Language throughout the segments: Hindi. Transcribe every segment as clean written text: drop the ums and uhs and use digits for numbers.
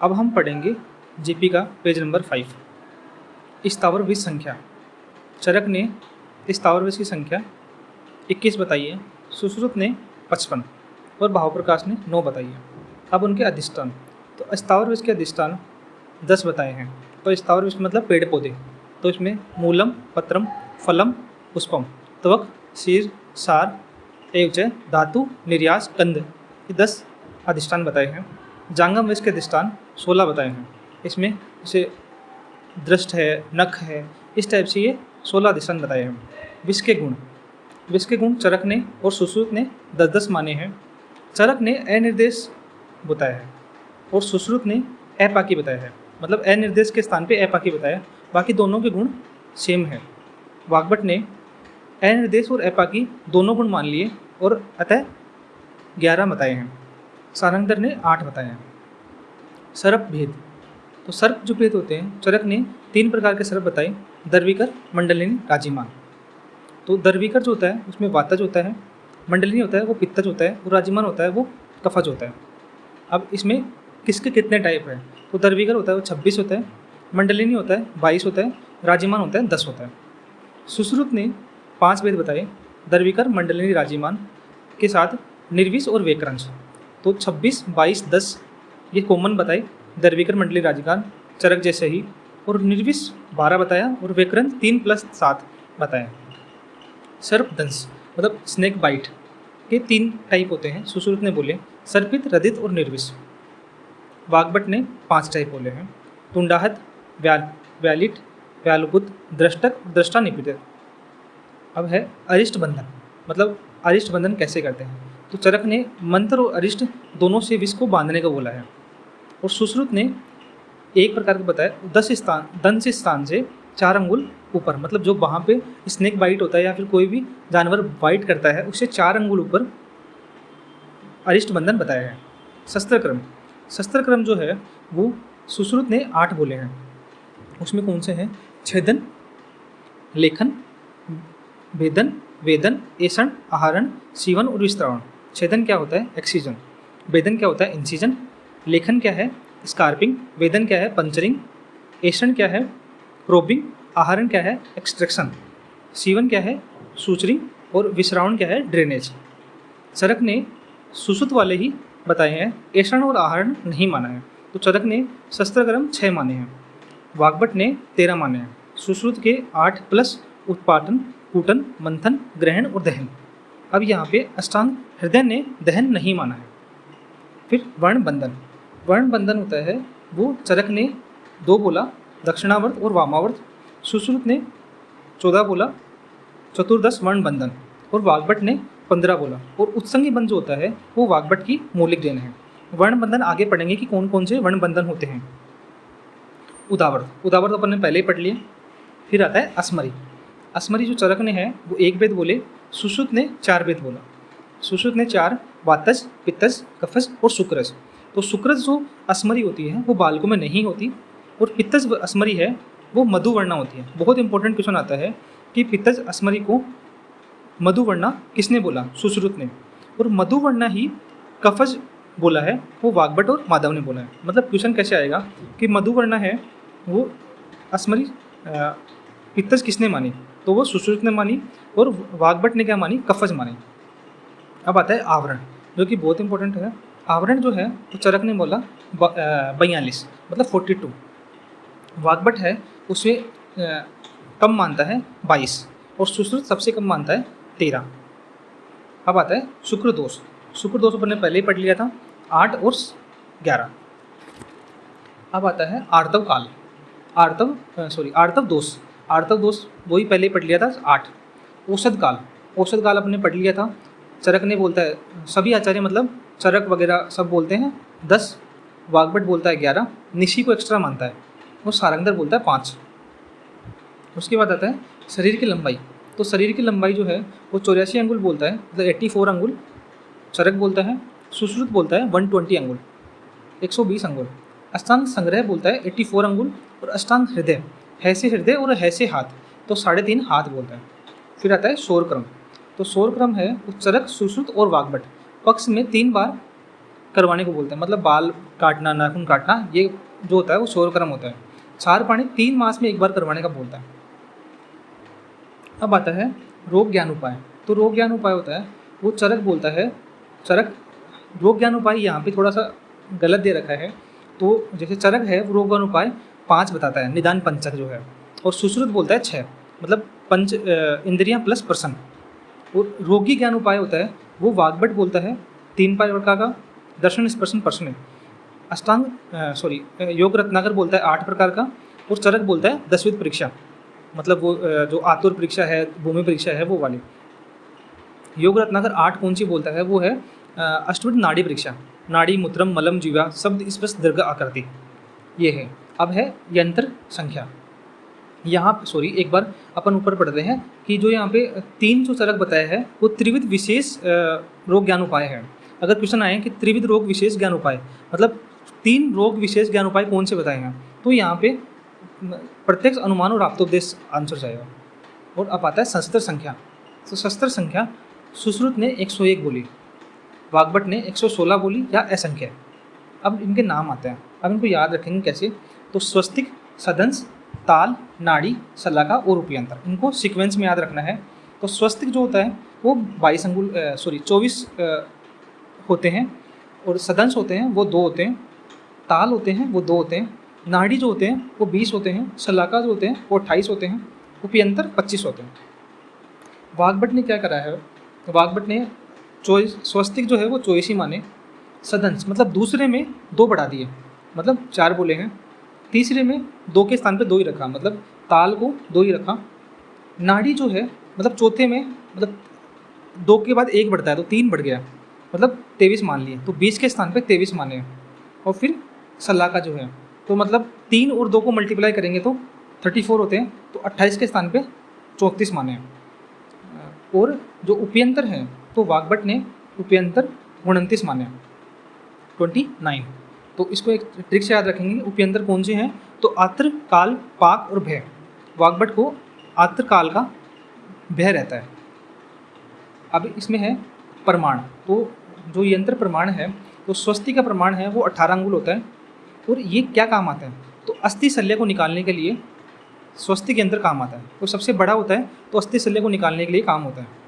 अब हम पढ़ेंगे जीपी का पेज नंबर 5। स्थावर विष संख्या। चरक ने स्थावर विष की संख्या 21 बताई है, सुश्रुत ने 55 और भावप्रकाश ने 9 बताई है। अब उनके अधिष्ठान, तो स्थावर विष के अधिष्ठान 10 बताए हैं। तो स्थावर विष मतलब पेड़ पौधे, तो इसमें मूलम, पत्रम, फलम, पुष्पम, त्वक, शीर, सार, एवच, धातु, निर्यास, कंद, ये 10 अधिष्ठान बताए हैं। जांगम विष के अधिष्ठान 16 बताए हैं। इसमें जैसे दृष्ट है, नख है, इस टाइप से ये 16 अधिष्ठान बताए हैं। विष के गुण, विष के गुण चरक ने और सुश्रुत ने 10-10 माने हैं। चरक ने अनिर्देश बताया है और सुश्रुत ने अपाकी बताया है, मतलब अनिर्देश के स्थान पे अपाकी बताया। बाकी दोनों के गुण सेम है। वाग्भट ने अनिर्देश और अपाकी दोनों गुण मान लिए और अतः 11 बताए हैं। सारंगधर ने 8 बताए हैं। सर्प भेद, तो सर्प जो भेद होते हैं, चरक ने 3 प्रकार के सर्प बताए, दर्विकर, मंडलिनी, राजिमान। तो दर्विकर जो होता है उसमें वातज होता है, मंडलिनी होता है वो पित्तज होता है, और राजिमान होता है वो कफज होता है। अब इसमें किसके कितने टाइप है, तो दर्विकर होता है वो 26 होता है, मंडलिनी होता है 22 होता है, राजिमान होता है 10 होता है। सुश्रुत ने 5 भेद बताए, दर्विकर, मंडलिनी, राजिमान के साथ निर्विष और वेकरंश। तो 26, 22, 10 ये कॉमन बताए, दर्विकर, मंडली, राजिमान चरक जैसे ही, और निर्विष 12 बताया और वेकरंश 3 + 7 बताया। सर्पदंश मतलब स्नेक बाइट के 3 टाइप होते हैं, सुश्रुत ने बोले, सर्पित, रदित और निर्विष। वाग्भट ने 5 टाइप बोले हैं, तुंडाहत, व्यालिट, व्यालुपुत, दृष्टक, दृष्टा निपित। अब है अरिष्ट बंधन, मतलब अरिष्ट बंधन कैसे करते हैं, तो चरक ने मंत्र और अरिष्ट दोनों से विष को बांधने का बोला है, और सुश्रुत ने एक प्रकार का बताया, 10 स्थान से 4 अंगुल ऊपर, मतलब जो वहाँ पे स्नेक बाइट होता है या फिर कोई भी जानवर बाइट करता है उससे 4 अंगुल ऊपर अरिष्ट बंधन बताया है। शस्त्रक्रम जो है वो सुश्रुत ने 8 बोले हैं। उसमें कौन से हैं, छेदन, लेखन, भेदन, वेदन, ऐषण, आहरण, सीवन और विस्तारण। छेदन क्या होता है, एक्सीजन। वेदन क्या होता है, इंसीजन। लेखन क्या है, स्कार्पिंग। वेदन क्या है, पंचरिंग। ऐषण क्या है, प्रोबिंग। आहरण क्या है, एक्सट्रैक्शन। सीवन क्या है, सूचरिंग। और विश्रावण क्या है, ड्रेनेज। चरक ने सुश्रुत वाले ही बताए हैं, ऐषण और आहरण नहीं माना है। तो चरक ने शस्त्रक्रम 6 माने हैं, वाग्भट ने 13 माने हैं। सुश्रुत के 8 प्लस उत्पाटन, कूटन, मंथन, ग्रहण और दहन। अब यहाँ पे अष्टांग हृदय ने दहन नहीं माना है। फिर वर्ण बंधन होता है वो चरक ने 2 बोला, दक्षिणावर्त और वामावर्त। सुश्रुत ने 14 बोला, चतुर्दश वर्ण बंधन, और वाग्भट ने 15 बोला। और उत्संगी बंध जो होता है वो वाग्भट की मौलिक देन है। वर्ण बंधन आगे पढ़ेंगे कि कौन कौन से वर्ण बंधन होते हैं। उदावर्त अपन ने पहले ही पढ़ लिया। फिर आता है असमरी जो चरक ने है वो 1 भेद बोले, सुश्रुत ने 4 भेद बोला। सुश्रुत ने 4, वातज, पित्तज, कफज और शुक्रज। तो शुक्रज जो असमरी होती है वो बालकों में नहीं होती, और पित्तज असमरी है वो मधुवर्णा होती है। बहुत इंपॉर्टेंट क्वेश्चन आता है कि पित्तज असमरी को मधुवर्णा किसने बोला, सुश्रुत ने, और मधुवर्णा ही कफज बोला है वो वाग्भट और माधव ने बोला है। मतलब क्वेश्चन कैसे आएगा कि मधुवर्णा है वो असमरी पित्तज किसने मानी, तो वो सुश्रुत ने मानी, और वाग्भट ने क्या मानी, कफज मानी। अब आता है आवरण, जो कि बहुत इंपॉर्टेंट है। आवरण जो है तो चरक ने बोला 42, मतलब 42। वाग्भट है उसमें कम मानता है 22, और सुश्रुत सबसे कम मानता है 13। अब आता है शुक्र दोष अपन ने पहले ही पढ़ लिया था, 8 और 11। अब आता है आर्तव दोष वही पहले ही पढ़ लिया था, 8। औषध काल अपन ने पढ़ लिया था। चरक ने बोलता है, सभी आचार्य मतलब चरक वगैरह सब बोलते हैं 10, वाग्भट बोलता है 11, निशी को एक्स्ट्रा मानता है, और सारंगधर बोलता है 5। उसके बाद आता है शरीर की लंबाई। तो शरीर की लंबाई जो है वो 84 अंगुल बोलता है, मतलब 84 अंगुल चरक बोलता है। सुश्रुत बोलता है 120 अंगुल, 120 अंगुल। अष्टांग संग्रह बोलता है 84 अंगुल, और अष्टांग हृदय, हैसे हृदय और हैसे हाथ, तो 3.5 हाथ बोलता है। फिर आता है शौरक्रम। तो शौरक्रम है चरक, सुश्रुत और वाग्भट पक्ष में 3 बार करवाने को बोलता है, मतलब बाल काटना, नाखून काटना, ये जो होता है वो शौरकर्म होता है। क्षार पाणी 3 मास में एक बार करवाने का बोलता है। अब आता है रोग ज्ञान उपाय। तो रोग ज्ञान उपाय होता है वो चरक बोलता है, चरक रोग ज्ञान उपाय यहाँ पे थोड़ा सा गलत दे रखा है। तो जैसे चरक है वो रोग ज्ञान उपाय 5 बताता है, निदान पंचक जो है, और सुश्रुत बोलता है 6, मतलब पंच इंद्रियां प्लस प्रसन्न। और रोगी ज्ञान उपाय होता है वो वाग्भट बोलता है 3 प्रकार का, दर्शन स्पर्शन प्रश्न, अष्टांग योग रत्नाकर बोलता है 8 प्रकार का, और चरक बोलता है 10वीं परीक्षा, मतलब वो जो आतुर परीक्षा है, भूमि परीक्षा है वो वाली। योग रत्नाकर 8 कौन सी बोलता है, वो है अष्टविध नाड़ी परीक्षा, नाड़ी, मूत्रम, मलम, जीवा, शब्द, स्पर्श, दीर्घ, आकृति, ये है। अब है यंत्र संख्या। यहाँ एक बार अपन ऊपर पढ़ते हैं कि जो यहाँ पे 3 जो चरक बताया है वो त्रिविध विशेष रोग ज्ञान उपाय है। अगर क्वेश्चन आए कि त्रिविध रोग विशेष ज्ञान उपाय, मतलब 3 रोग विशेष ज्ञान उपाय कौन से बताए हैं, तो यहाँ पे प्रत्यक्ष, अनुमान और आप्तोपदेश आंसर जाएगा। और अब आता है शस्त्र संख्या। तो शस्त्र संख्या सुश्रुत ने 101 बोली, वाग्भट ने 116 बोली या असंख्य। अब इनके नाम आते हैं, अब इनको याद रखेंगे कैसे, तो स्वस्तिक, सदंश, ताल, नाड़ी, शलाका और उपायंतर, इनको सीक्वेंस में याद रखना है। तो स्वस्तिक जो होता है वो 24 होते हैं, और सदंश होते हैं वो 2 होते हैं, ताल होते हैं वो 2 होते हैं, नाड़ी जो होते हैं वो 20 होते हैं, शलाका जो होते हैं वो 28 होते हैं, उपायंतर 25 होते हैं। वाग्भट ने क्या करा है, वाग्भट ने स्वस्तिक जो है वो 24 ही माने, सदंश मतलब दूसरे में 2 बढ़ा दिए, मतलब 4 बोले हैं, तीसरे में 2 के स्थान पे 2 ही रखा, मतलब ताल को 2 ही रखा, नाड़ी जो है मतलब चौथे में, मतलब 2 के बाद 1 बढ़ता है तो 3 बढ़ गया, मतलब 23 मान लिए, तो 20 के स्थान पे 23 माने। और फिर शलाका जो है तो मतलब 3 और 2 को मल्टीप्लाई करेंगे तो 34 होते हैं, तो 28 के स्थान पे 34 माने। और जो उपायंतर है तो वाग्भट ने उपायंतर 29 माने, 29। तो इसको एक ट्रिक से याद रखेंगे, उपायंतर कौन से हैं, तो आत्र, काल, पाक और भय। वाग्भट को आत्र काल का भय रहता है। अब इसमें है प्रमाण, तो जो यंत्र प्रमाण है तो स्वस्ति का प्रमाण है वो 18 अंगुल होता है, और ये क्या काम आता है, तो अस्थि शल्य को निकालने के लिए स्वस्तिक यंत्र काम आता है, वो सबसे बड़ा होता है तो अस्थि शल्य को निकालने के लिए काम होता है।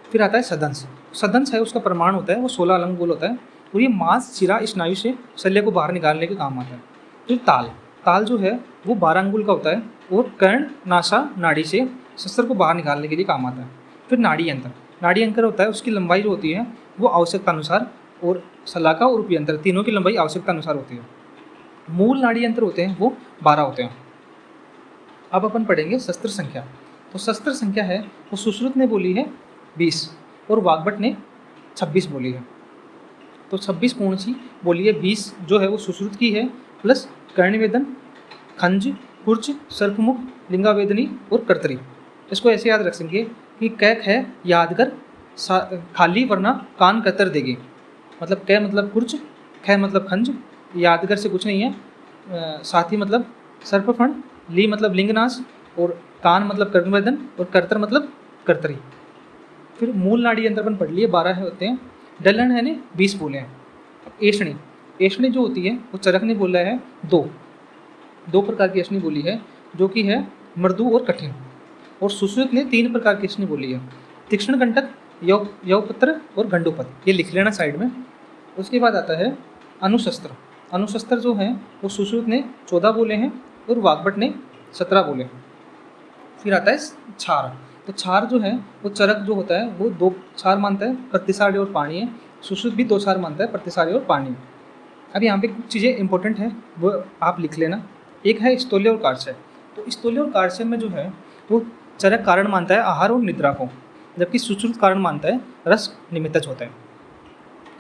फिर आता है सदंश। सदंश है उसका प्रमाण होता है वो 16 अंगुल होता है, और ये मांस, शिरा, स्नायु से शल्य को बाहर निकालने के काम आता है। फिर ताल, ताल जो है वो 12 अंगुल का होता है, और कर्ण, नासा, नाड़ी से शस्त्र को बाहर निकालने के लिए काम आता है। फिर नाड़ी यंत्र, नाड़ी यंत्र होता है उसकी लंबाई जो होती है वो आवश्यकता अनुसार, और शलाका और उपायंतर तीनों की लंबाई आवश्यकता अनुसार होती है। मूल नाड़ी यंत्र होते हैं वो 12 होते हैं। अब अपन पढ़ेंगे शस्त्र संख्या। तो शस्त्र संख्या है वो सुश्रुत ने बोली है 20, और वाग्भट ने 26 बोली है। तो 26 कौन सी बोली है, 20 जो है वो सुश्रुत की है, प्लस कर्णवेदन, खंज, कुर्च, सर्पमुख, लिंगावेदनी और कर्तरी। इसको ऐसे याद रख सकेंगे कि कैक है याद कर खाली वरना कान कतर देगी, मतलब कै मतलब कुर्च, ख मतलब खंज, यादगर से कुछ नहीं है, साथी मतलब सर्पफण, ली मतलब लिंगनाश, और कान मतलब कर्णवेदन, और कर्तर मतलब कर्तरी। फिर मूल नाड़ी यंत्र अपन पढ़ लिए 12 होते हैं, डलन है ने 20 बोले हैं। अब एषणी, एषणी जो होती है वो चरक ने बोला है 2 प्रकार की एषणी बोली है, जो कि है मृदु और कठिन, और सुश्रुत ने 3 प्रकार की एषणी बोली है, तीक्ष्ण कंटक, यवपत्र और गंडोपत, ये लिख लेना साइड में। उसके बाद आता है अनुशस्त्र। अनुशस्त्र जो है वो सुश्रुत ने 14 बोले हैं, और वाग्भट ने 17 बोले हैं। फिर आता है क्षार। तो क्षार जो है वो चरक जो होता है वो 2 क्षार मानता है, प्रतिसार्य और पानी है। सुश्रुत भी 2 क्षार मानता है, प्रतिसार्य और पानी। अब यहाँ पे कुछ चीज़ें इंपॉर्टेंट है वो आप लिख लेना। एक है स्थूल्य और कार्शय। तो स्थूल्य और कार्शय में जो है वो चरक कारण मानता है आहार और निद्रा को, जबकि सुश्रुत कारण मानता है रस निमित्तज होता है।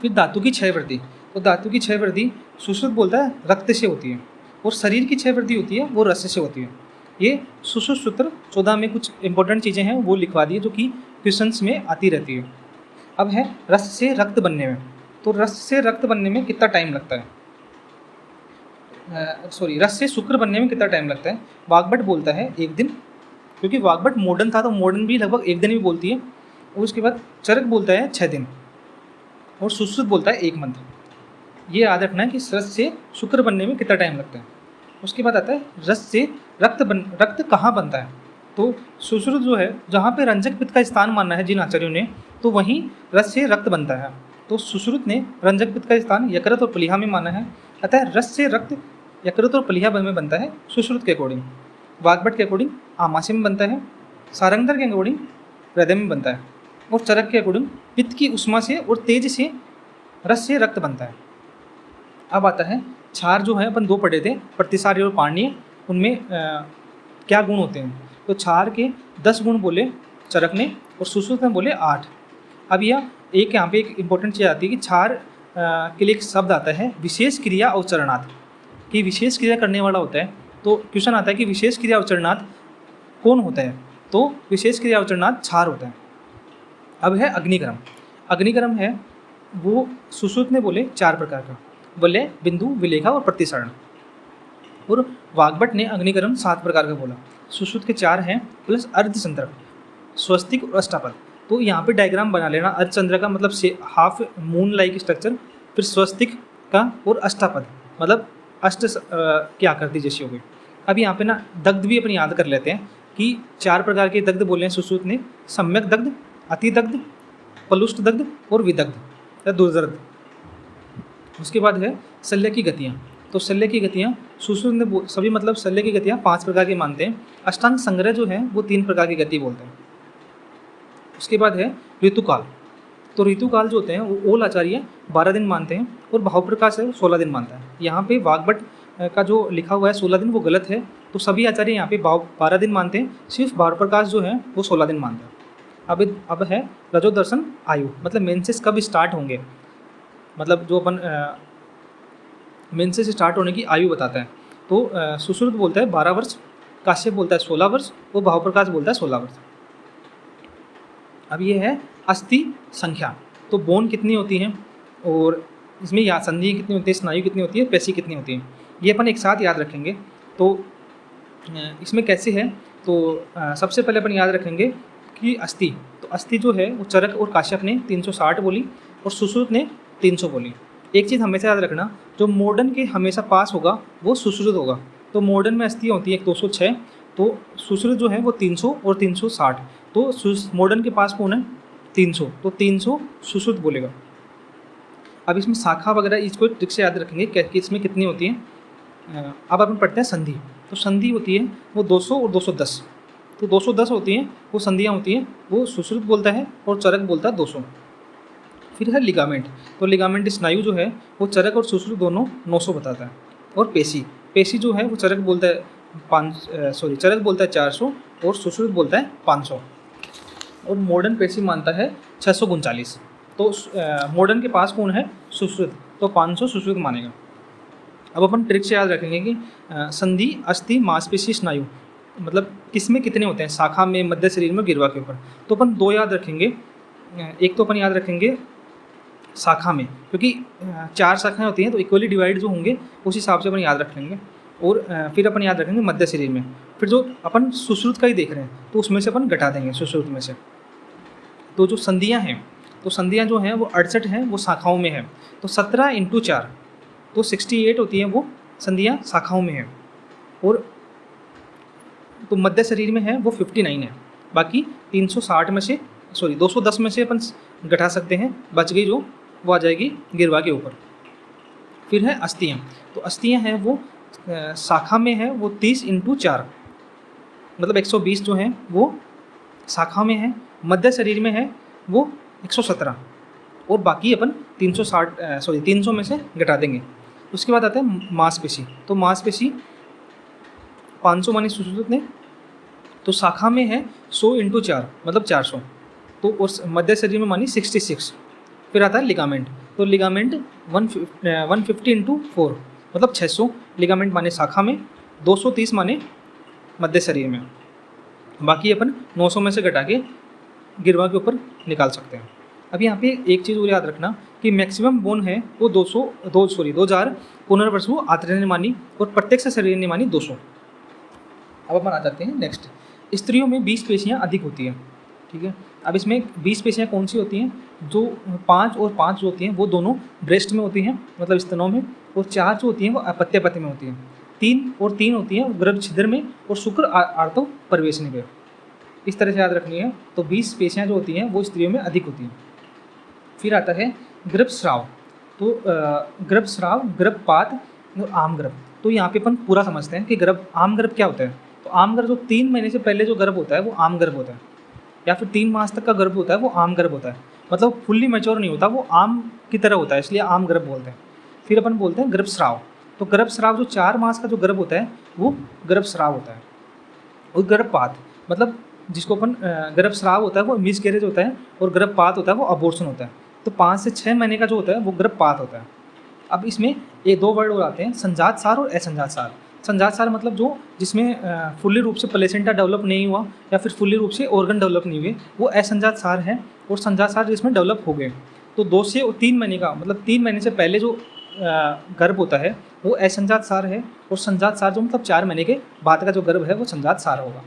फिर धातु की क्षय वृद्धि। तो धातु की क्षय वृद्धि सुश्रुत बोलता है रक्त से होती है, और शरीर की क्षय वृद्धि होती है वो रस से होती है। ये सुश्रुत सूत्र 14 में कुछ इंपॉर्टेंट चीज़ें हैं वो लिखवा दी जो कि क्वेश्चंस में आती रहती है। अब है रस से रक्त बनने में। तो रस से रक्त बनने में कितना टाइम लगता है, रस से शुक्र बनने में कितना टाइम लगता है। वाग्भट बोलता है 1 दिन, क्योंकि वाग्भट मॉडर्न था तो मॉडर्न भी लगभग 1 दिन भी बोलती है। और उसके बाद चरक बोलता है 6 दिन, और सुश्रुत बोलता है 1 मंथ। ये याद रखना है कि रस से शुक्र बनने में कितना टाइम लगता है। उसके बाद आता है रस से रक्त कहाँ बनता है। तो सुश्रुत जो है, जहाँ पे रंजक पित्त का स्थान माना है जिन आचार्यों ने, तो वहीं रस से रक्त बनता है। तो सुश्रुत ने रंजक पित्त का स्थान यकृत और प्लीहा में माना है, अतः रस से रक्त यकृत और प्लीहा में बनता है सुश्रुत के अकॉर्डिंग। वाग्भट के अकॉर्डिंग आमाशय में बनता है, सारंगधर के अकॉर्डिंग हृदय में बनता है, और चरक के अकॉर्डिंग पित्त की उष्मा से और तेज से रस से रक्त बनता है। अब आता है क्षार जो है, अपन 2 पढ़े थे, प्रतिसार्य और पारणीय, उनमें क्या गुण होते हैं। तो क्षार के 10 गुण बोले चरक ने और सुश्रुत ने बोले 8। अब यह यहाँ पे एक इम्पोर्टेंट चीज़ आती है कि क्षार के लिए एक शब्द आता है विशेष क्रिया अवचरणात्, कि विशेष क्रिया करने वाला होता है। तो क्वेश्चन आता है कि विशेष क्रिया अवचरणात् कौन होता है, तो विशेष क्रिया अवचरणात् क्षार होता है। अब है अग्निक्रम। अग्निक्रम है वो सुश्रुत ने बोले 4 प्रकार का, बोले बिंदु, विलेखा और प्रतिसरण। और वाग्भट ने अग्निक्रम 7 प्रकार का बोला। सुश्रुत के 4 हैं प्लस अर्धचंद्र, स्वस्तिक और अष्टापद। तो यहाँ पे डायग्राम बना लेना। अर्धचंद्र का मतलब हाफ मून लाइक स्ट्रक्चर, फिर स्वस्तिक का, और अष्टापद मतलब अष्ट की आकृति जैसी हो गई। अब यहाँ पे ना दग्ध भी अपन याद कर लेते हैं कि 4 प्रकार के दग्ध बोले हैं सुश्रुत ने, सम्यक दग्ध, अति दग्ध, पलुष्ट दग्ध और विदग्ध या दुर्दग्ध। उसके बाद है शल्य की गतियाँ। तो शल्य की गतियाँ सुश्रुत ने सभी मतलब शल्य की गतियाँ 5 प्रकार की मानते हैं। अष्टांग संग्रह जो है वो 3 प्रकार की गति बोलते हैं। उसके बाद है ऋतुकाल। तो ऋतुकाल जो होते हैं वो ओल आचार्य 12 दिन मानते हैं और भावप्रकाश है 16 दिन मानता है। यहाँ पे वाग्भट का जो लिखा हुआ है 16 दिन वो गलत है। तो सभी आचार्य यहाँ पे 12 दिन मानते हैं, सिर्फ भावप्रकाश जो है वो 16 दिन मानते हैं। अब है रजोदर्शन आयु, मतलब मेंसेस कब स्टार्ट होंगे, मतलब जो अपन मेंसेस स्टार्ट होने की आयु बताता है। तो सुश्रुत बोलता है 12 वर्ष, काश्यप बोलता है 16 वर्ष और भावप्रकाश बोलता है 16 वर्ष। अब ये है अस्थि संख्या। तो बोन कितनी होती हैं और इसमें या संधि कितनी होती है, स्नायु कितनी होती है, पेशी कितनी होती है, ये अपन एक साथ याद रखेंगे। तो इसमें कैसे है, तो सबसे पहले अपन याद रखेंगे कि अस्थि, तो अस्थि जो है वो चरक और काश्यप ने 360 बोली और सुश्रुत ने 300 बोली। एक चीज़ हमेशा याद रखना, जो मॉडर्न के हमेशा पास होगा वो सुश्रुत होगा। तो मॉडर्न में अस्थियाँ होती है 206, तो सुश्रुत जो है वो 300 और 360। तो मॉडर्न के पास कौन है, 300, तो 300 सुश्रुत बोलेगा। अब इसमें शाखा वगैरह इसको ट्रिक से याद रखेंगे कि इसमें कितनी होती है। अब अपन पढ़ते हैं संधि। तो संधि होती है वो 200 और 210। तो 210 होती हैं वो संधियाँ होती हैं, वो सुश्रुत बोलता है और चरक बोलता है 200। फिर है लिगामेंट। तो लिगामेंट स्नायु जो है वो चरक और सुश्रुत दोनों 900 बताता है। और पेशी जो है वो चरक बोलता है चरक बोलता है 400 और सुश्रुत बोलता है 500। और मॉडर्न पेशी मानता है 639। तो मॉडर्न के पास कौन है, सुश्रुत, तो 500 सुश्रुत मानेगा। अब अपन ट्रिक से याद रखेंगे कि संधि, अस्थि, मांसपेशी, स्नायु मतलब किसमें कितने होते हैं, शाखा में, मध्य शरीर में, गिरवा के ऊपर। तो अपन 2 याद रखेंगे। एक तो अपन याद रखेंगे शाखा में, क्योंकि 4 शाखाएं होती हैं तो इक्वली डिवाइड जो होंगे उस हिसाब से अपन याद रख लेंगे। और फिर अपन याद रखेंगे मध्य शरीर में। फिर जो अपन सुश्रुत का ही देख रहे हैं तो उसमें से अपन घटा देंगे सुश्रुत में से। तो जो संधियाँ हैं, तो संधियाँ जो हैं वो 68 हैं, वो शाखाओं में है। तो 17 × 4 तो 68 होती हैं वो संधियाँ शाखाओं में है। और तो मध्य शरीर में है वो 59 है। बाकी 360 में से 210 में से अपन घटा सकते हैं, बच गई जो वो आ जाएगी गिरवा के ऊपर। फिर है अस्थियाँ। तो अस्थियाँ हैं वो शाखा में है वो 30 × 4 मतलब 120 जो है वो शाखा में है, मध्य शरीर में है वो 117 और बाकी अपन 300 में से घटा देंगे। उसके बाद आता है मांसपेशी। तो मांसपेशी 500 मानी सुश्रुत ने, तो शाखा में है 100 × 4 मतलब 400, तो उस मध्य शरीर में मानी 66। फिर आता है लिगामेंट। तो लिगामेंट 150 × 4 मतलब 600 लिगामेंट माने शाखा में, 230 माने मध्य शरीर में। बाकी अपन 900 में से घटा के गिरवा के ऊपर निकाल सकते हैं। अब यहाँ पे एक चीज़ और याद रखना कि मैक्सिमम बोन है वो 2000 पुनर्वसु आत्रेय ने मानी और प्रत्यक्ष शरीर ने मानी 200। अब अपन आ जाते हैं नेक्स्ट। स्त्रियों में 20 पेशियाँ अधिक होती हैं। ठीक है। अब इसमें 20 पेशियाँ कौन सी होती हैं, जो 5 और 5 जो होती हैं वो दोनों ब्रेस्ट में होती हैं, मतलब स्तनों में, और 4 जो होती हैं वो अपत्य पथ में होती हैं, 3 और 3 होती हैं गर्भ छिद्र में और शुक्र आर्तव परिवेशनी में। इस तरह से याद रखनी है। तो 20 पेशियाँ जो होती हैं वो स्त्रियों में अधिक होती हैं। फिर आता है गर्भस्राव। तो गर्भस्राव, गर्भपात और आम गर्भ। तो यहाँ पे अपन पूरा समझते हैं कि आम गर्भ क्या होता है। तो आम गर्भ जो 3 महीने से पहले जो गर्भ होता है वो आम गर्भ होता है, या फिर 3 मास तक का गर्भ होता है वो आम गर्भ होता है, मतलब फुल्ली मैच्योर नहीं होता, वो आम की तरह होता है, इसलिए आम गर्भ बोलते हैं। फिर अपन बोलते हैं गर्भस्राव। तो गर्भस्राव जो 4 मास का जो गर्भ होता है वो गर्भस्राव होता है। और गर्भपात मतलब जिसको अपन गर्भस्राव होता है वो मिसकैरेज होता है, और गर्भपात होता है वो अबॉर्शन होता है। तो 5 से 6 महीने का जो होता है वो गर्भपात होता है। अब इसमें ये 2 वर्ड और आते हैं, संजात सार और असंजात सार। संजात सार मतलब जो जिसमें फुल्ली रूप से प्लेसेंटा डेवलप नहीं हुआ या फिर फुल्ली रूप से ऑर्गन डेवलप नहीं हुए, वो असंजात सार है। और संजात सार जिसमें डेवलप हो गए। तो 2 से 3 महीने का मतलब 3 महीने से पहले जो गर्भ होता है वो असंजात सार है, और संजात सार जो मतलब 4 महीने के बाद का जो गर्भ है वो संजात सार होगा।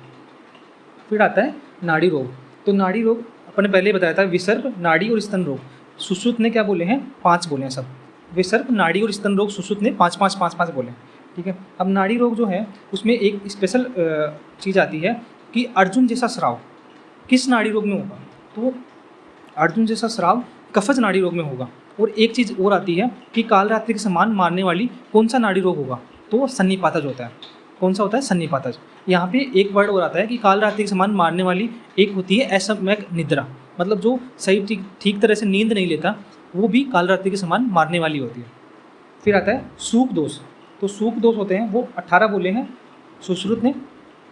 फिर आता है नाड़ी रोग। तो नाड़ी रोग अपन ने पहले बताया था, विसर्प, नाड़ी और स्तन रोग। सुश्रुत ने क्या बोले हैं, 5 बोले हैं सब। विसर्प, नाड़ी और स्तन रोग सुश्रुत ने 5 बोले हैं, ठीक है। अब नाड़ी रोग जो है उसमें एक स्पेशल चीज़ आती है कि अर्जुन जैसा स्राव किस नाड़ी रोग में होगा। तो अर्जुन जैसा स्राव कफज नाड़ी रोग में होगा। और एक चीज़ और आती है कि कालरात्रि के समान मारने वाली कौन सा नाड़ी रोग होगा, तो वो सन्निपातज होता है। कौन सा होता है, सन्निपातज। यहाँ पे एक वर्ड और आता है कि कालरात्रि के समान मारने वाली एक होती है असम्यक निद्रा, मतलब जो सही ठीक तरह से नींद नहीं लेता वो भी कालरात्रि के समान मारने वाली होती है। फिर आता है सूख दोष। तो सूख दोष होते हैं वो 18 बोले हैं सुश्रुत ने,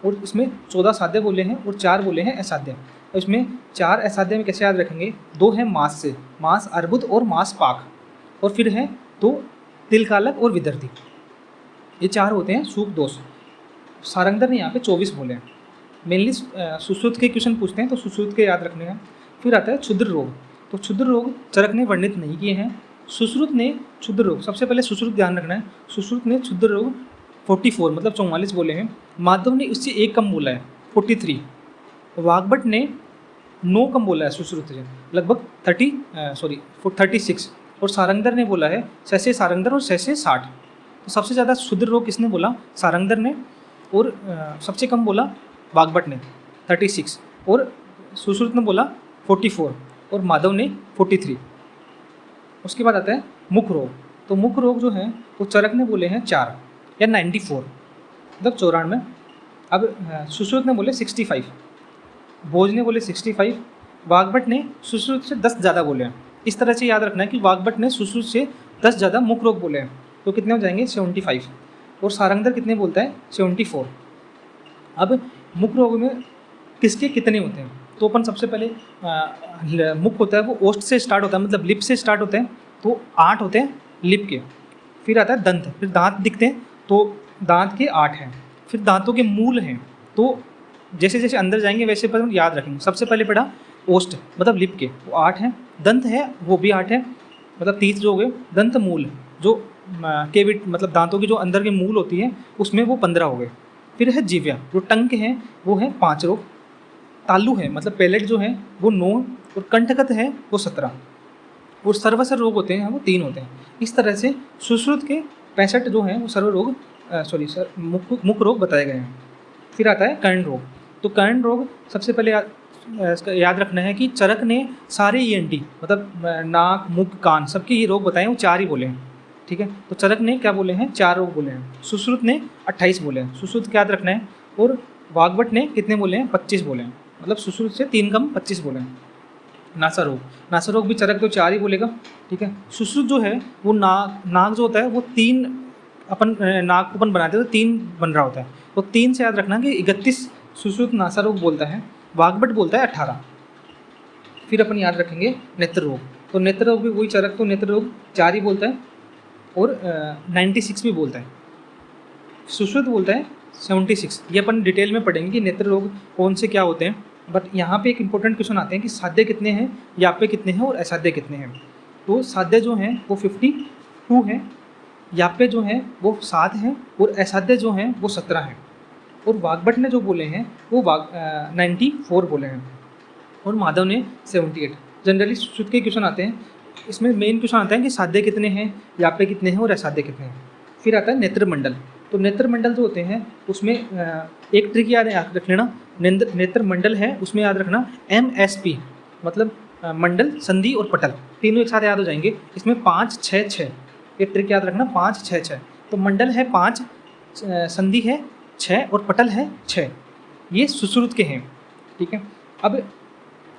और इसमें 14 साध्य बोले हैं और 4 बोले हैं असाध्य। इसमें 4 असाध्य में कैसे याद रखेंगे, 2 हैं मास से, मास अर्बुद और मास पाक, और फिर है 2 तिलकालक और विदर्धी। ये 4 होते हैं सूख दोष। सारंगधर ने यहाँ पे 24 बोले हैं। मेनली सुश्रुत के क्वेश्चन पूछते हैं तो सुश्रुत के याद रखने हैं। फिर आता है क्षुद्र रोग। तो क्षुद्र रोग चरक ने वर्णित नहीं किए हैं, सुश्रुत ने क्षुद्र रोग, सबसे पहले सुश्रुत ध्यान रखना है। सुश्रुत ने क्षुद्र रोग 44 मतलब 44 बोले हैं। माधव ने उससे 1 कम बोला है 43। वाग्भट ने 9 कम बोला है सुश्रुत से, लगभग 36। और सारंगधर ने बोला है सैसे सारंगधर और सैसे 60। तो सबसे ज़्यादा क्षुद्र रोग किसने बोला, सारंगधर ने, और सबसे कम बोला वाग्भट ने 36, और सुश्रुत ने बोला 44 और माधव ने 43। उसके बाद आता है मुख रोग। तो मुख रोग जो है वो चरक ने बोले हैं 4 या 94 मतलब 94। अब सुश्रुत ने बोले 65, भोज ने बोले 65, वाग्भट ने सुश्रुत से 10 ज़्यादा बोले हैं। इस तरह से याद रखना है कि वाग्भट ने सुश्रुत से 10 ज़्यादा मुख रोग बोले हैं, तो कितने हो जाएंगे 75। और सारंगधर कितने बोलता है 74। अब मुख रोग में किसके कितने होते हैं, तो अपन सबसे पहले मुख होता है वो ओष्ठ से स्टार्ट होता है, मतलब लिप से स्टार्ट होते हैं, तो 8 होते हैं लिप के। फिर आता है दंत, फिर दांत दिखते हैं तो दांत के 8 हैं। फिर दांतों के मूल हैं, तो जैसे जैसे अंदर जाएंगे वैसे पर याद रखेंगे। सबसे पहले पढ़ा ओष्ठ मतलब लिप के, वो 8 हैं। दंत है वो भी 8 है, मतलब 30 जो हो गए। दंत मूल जो केविट मतलब दांतों की जो अंदर के मूल होती है उसमें वो 15 हो गए। फिर है जीव्या, जो टंग के हैं वो है 5 रोग। तालु है मतलब पैलेट जो है वो 9, और कंठगत है वो 17, और सर्वसर रोग होते हैं वो 3 होते हैं। इस तरह से सुश्रुत के 65 जो हैं वो सर्व रोग मुख रोग बताए गए हैं। फिर आता है कर्ण रोग। तो कर्ण रोग सबसे पहले याद रखना है कि चरक ने सारे ENT मतलब नाक, मुख, कान सबके ये रोग बताए, वो 4 ही बोले हैं, ठीक है। तो चरक ने क्या बोले हैं 4 रोग बोले हैं। सुश्रुत ने 28 बोले हैं, सुश्रुत क्या याद रखना है। और वाग्भट ने कितने बोले हैं 25 बोले हैं, मतलब सुश्रुत से 3 कम 25 बोले हैं। नासा रोग, नासा रोग भी चरक तो 4 ही बोलेगा, ठीक है। सुश्रुत जो है वो नाक जो होता है वो 3 अपन नाक अपन बनाते हैं तो 3 बन रहा होता है, तो 3 से याद रखना कि 31 सुश्रुत नासा रोग बोलता है। वाग्भट बोलता है 18। फिर अपन याद रखेंगे नेत्र रोग। तो नेत्र रोग भी वही चरक, तो नेत्र रोग 4 ही बोलता है, और 96 भी बोलता है। सुश्रुत बोलता है 76। ये अपन डिटेल में पढ़ेंगे कि नेत्र रोग कौन से क्या होते हैं। बट यहाँ पे एक इंपॉर्टेंट क्वेश्चन आते हैं कि साध्य कितने हैं, याप्य कितने हैं और असाध्य कितने हैं। तो साध्य जो हैं वो 52 हैं, याप्य जो हैं वो 7 हैं, और असाध्य जो हैं वो 17 हैं। और वाग्भट ने जो बोले हैं वो 94 बोले हैं। और माधव ने 78। जनरली सुश्रुत के क्वेश्चन आते हैं, इसमें मेन क्वेश्चन आता है कि साध्य कितने हैं, याप्य कितने हैं और असाध्य कितने हैं। फिर आता है नेत्र मंडल। तो नेत्र मंडल जो होते हैं उसमें एक ट्रिक याद रख लेना, नेत्र मंडल है उसमें याद रखना MSP, मतलब मंडल, संधि और पटल, तीनों एक साथ याद हो जाएंगे। इसमें 5 6 6, एक ट्रिक याद रखना, 5 6 6। तो मंडल है 5, संधि है 6 और पटल है 6, ये सुश्रुत के हैं। ठीक है। अब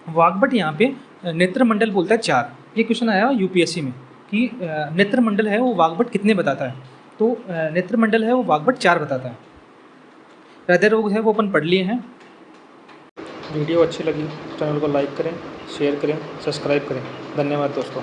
वाग्भट यहाँ पे नेत्र मंडल बोलता है 4। ये क्वेश्चन आया UPSC में कि नेत्र मंडल है वो वाग्भट कितने बताता है, तो नेत्र मंडल है वो वाग्भट 4 बताता है। हृदय रोग है वो अपन पढ़ लिए हैं। वीडियो अच्छी लगी चैनल को लाइक करें, शेयर करें, सब्सक्राइब करें। धन्यवाद दोस्तों।